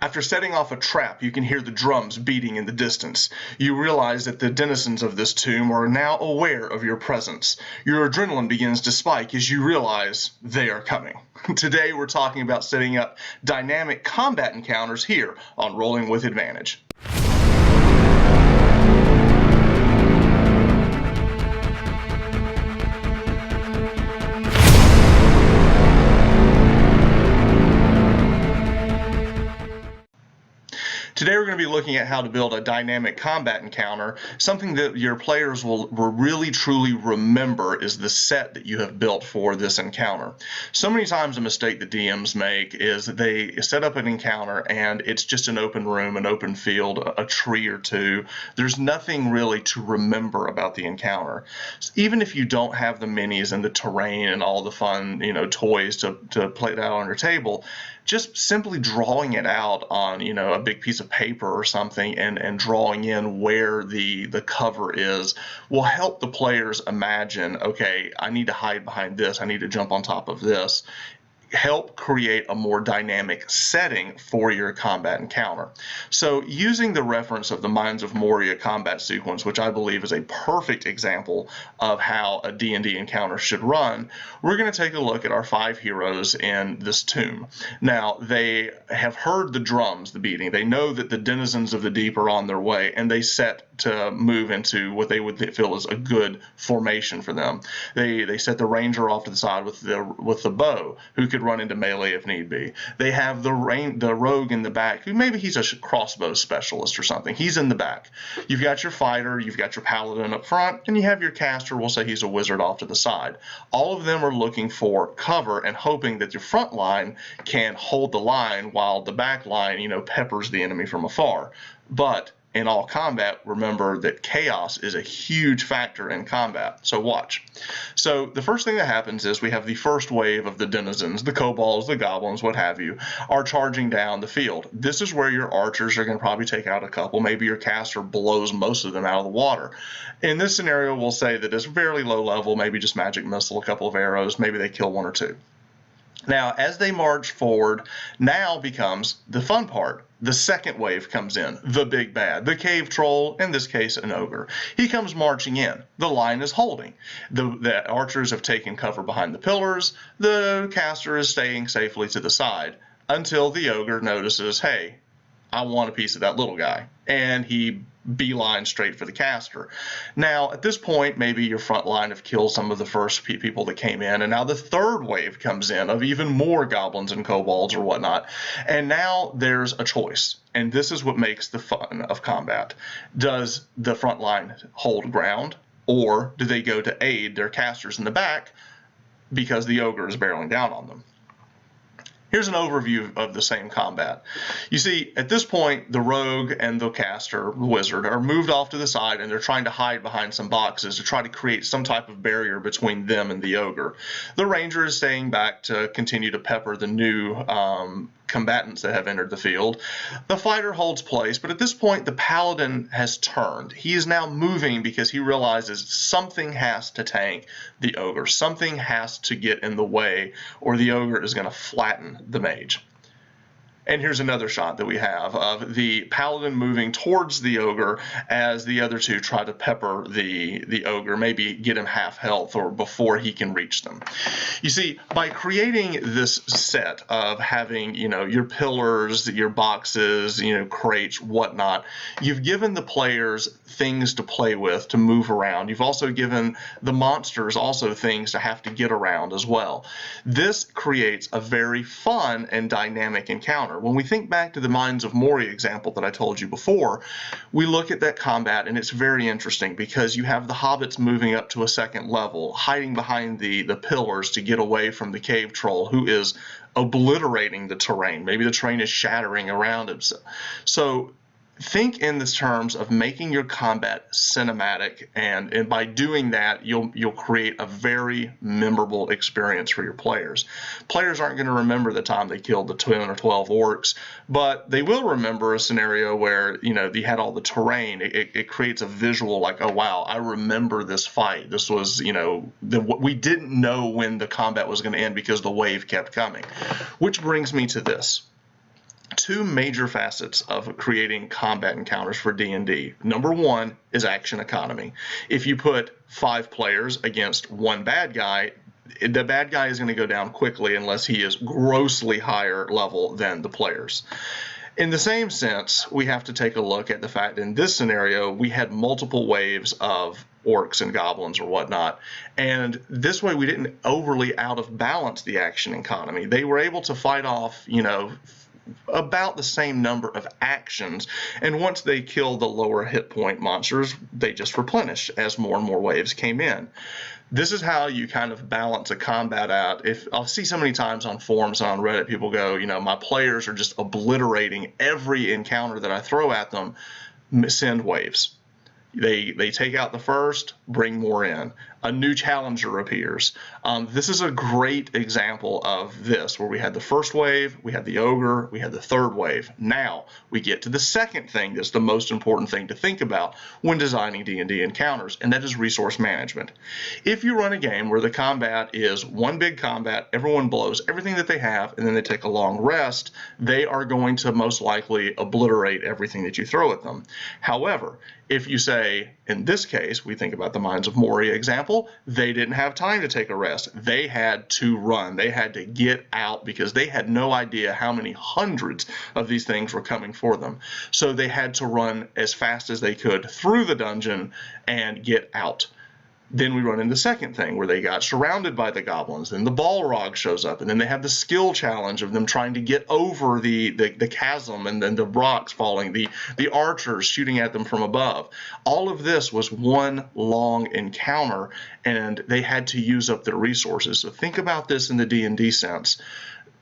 After setting off a trap, you can hear the drums beating in the distance. You realize that the denizens of this tomb are now aware of your presence. Your adrenaline begins to spike as you realize they are coming. Today we're talking about setting up dynamic combat encounters here on Rolling with Advantage. Today we're going to be looking at how to build a dynamic combat encounter. Something that your players will really truly remember is the set that you have built for this encounter. So many times a mistake that DMs make is they set up an encounter and it's just an open room, an open field, a tree or two. There's nothing really to remember about the encounter. Even if you don't have the minis and the terrain and all the fun, toys to play it out on your table, just simply drawing it out on, a big piece of paper or something and drawing in where the cover is will help the players imagine, okay, I need to hide behind this, I need to jump on top of this. Help create a more dynamic setting for your combat encounter. So using the reference of the Mines of Moria combat sequence, which I believe is a perfect example of how a D&D encounter should run, we're going to take a look at our 5 heroes in this tomb. Now, they have heard the drums, the beating. They know that the denizens of the deep are on their way, and they set to move into what they would feel is a good formation for them. They set the ranger off to the side with the bow, who could run into melee if need be. They have the rogue in the back, who maybe he's a crossbow specialist or something. He's in the back. You've got your fighter, you've got your paladin up front, and you have your caster, we'll say he's a wizard, off to the side. All of them are looking for cover and hoping that your front line can hold the line while the back line, peppers the enemy from afar. But in all combat, remember that chaos is a huge factor in combat. So watch. So the first thing that happens is we have the first wave of the denizens, the kobolds, the goblins, what have you, are charging down the field. This is where your archers are going to probably take out a couple. Maybe your caster blows most of them out of the water. In this scenario, we'll say that it's fairly low level, maybe just magic missile, a couple of arrows, maybe they kill 1 or 2. Now, as they march forward, now becomes the fun part. The second wave comes in, the big bad, the cave troll, in this case an ogre. He comes marching in. The line is holding. The archers have taken cover behind the pillars. The caster is staying safely to the side until the ogre notices, hey, I want a piece of that little guy. And he beelines straight for the caster. Now, at this point, maybe your front line have killed some of the first people that came in, and now the third wave comes in of even more goblins and kobolds or whatnot. And now there's a choice, and this is what makes the fun of combat. Does the front line hold ground, or do they go to aid their casters in the back because the ogre is barreling down on them? Here's an overview of the same combat. You see, at this point, the rogue and the caster, the wizard, are moved off to the side, and they're trying to hide behind some boxes to try to create some type of barrier between them and the ogre. The ranger is staying back to continue to pepper the new combatants that have entered the field. The fighter holds place, but at this point, the paladin has turned. He is now moving because he realizes something has to tank the ogre. Something has to get in the way, or the ogre is going to flatten the mage. And here's another shot that we have of the paladin moving towards the ogre as the other two try to pepper the ogre, maybe get him half health or before he can reach them. You see, by creating this set of having, your pillars, your boxes, crates, whatnot, you've given the players things to play with, to move around. You've also given the monsters also things to have to get around as well. This creates a very fun and dynamic encounter. When we think back to the Mines of Moria example that I told you before, we look at that combat and it's very interesting because you have the hobbits moving up to a second level, hiding behind the pillars to get away from the cave troll who is obliterating the terrain. Maybe the terrain is shattering around him. So think in the terms of making your combat cinematic, and by doing that, you'll create a very memorable experience for your players. Players aren't going to remember the time they killed the 10 or 12 orcs, but they will remember a scenario where they had all the terrain. It creates a visual like, oh wow, I remember this fight. This was we didn't know when the combat was going to end because the wave kept coming. Which brings me to this. two major facets of creating combat encounters for D&D. Number one is action economy. If you put 5 players against one bad guy, the bad guy is going to go down quickly unless he is grossly higher level than the players. In the same sense, we have to take a look at the fact in this scenario we had multiple waves of orcs and goblins or whatnot, and this way we didn't overly out of balance the action economy. They were able to fight off, about the same number of actions, and once they killed the lower hit point monsters, they just replenished as more and more waves came in. This is how you kind of balance a combat out. If I'll see so many times on forums and on Reddit, people go, my players are just obliterating every encounter that I throw at them, send waves. They take out the first, bring more in. A new challenger appears. This is a great example of this, where we had the first wave, we had the ogre, we had the third wave. Now we get to the second thing that's the most important thing to think about when designing D&D encounters, and that is resource management. If you run a game where the combat is one big combat, everyone blows everything that they have, and then they take a long rest, they are going to most likely obliterate everything that you throw at them. However, if you say, in this case, we think about the Mines of Moria example, they didn't have time to take a rest. They had to run. They had to get out because they had no idea how many hundreds of these things were coming for them. So they had to run as fast as they could through the dungeon and get out. Then we run into the second thing where they got surrounded by the goblins. Then the Balrog shows up, and then they have the skill challenge of them trying to get over the chasm, and then the rocks falling, the archers shooting at them from above. All of this was one long encounter, and they had to use up their resources. So think about this in the D&D sense.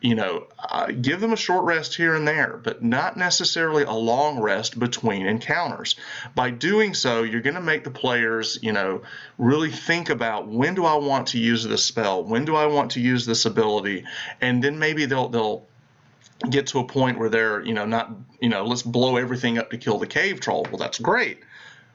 Give them a short rest here and there, but not necessarily a long rest between encounters. By doing so, you're going to make the players, really think about, when do I want to use this spell? When do I want to use this ability? And then maybe they'll get to a point where they're, let's blow everything up to kill the cave troll. Well, that's great.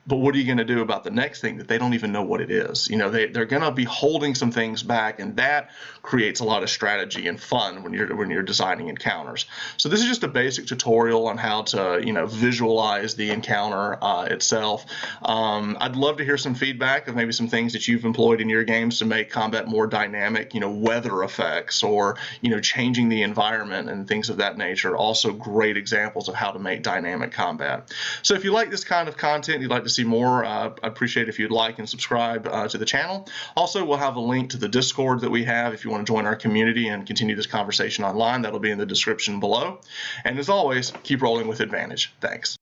But what are you going to do about the next thing that they don't even know what it is? They're going to be holding some things back, and that creates a lot of strategy and fun when you're designing encounters. So this is just a basic tutorial on how to visualize the encounter itself. I'd love to hear some feedback of maybe some things that you've employed in your games to make combat more dynamic. Weather effects or changing the environment and things of that nature. Also great examples of how to make dynamic combat. So if you like this kind of content, you'd like to see more, I'd appreciate if you'd like and subscribe to the channel. Also, we'll have a link to the Discord that we have if you want to join our community and continue this conversation online. That'll be in the description below. And as always, keep rolling with advantage. Thanks.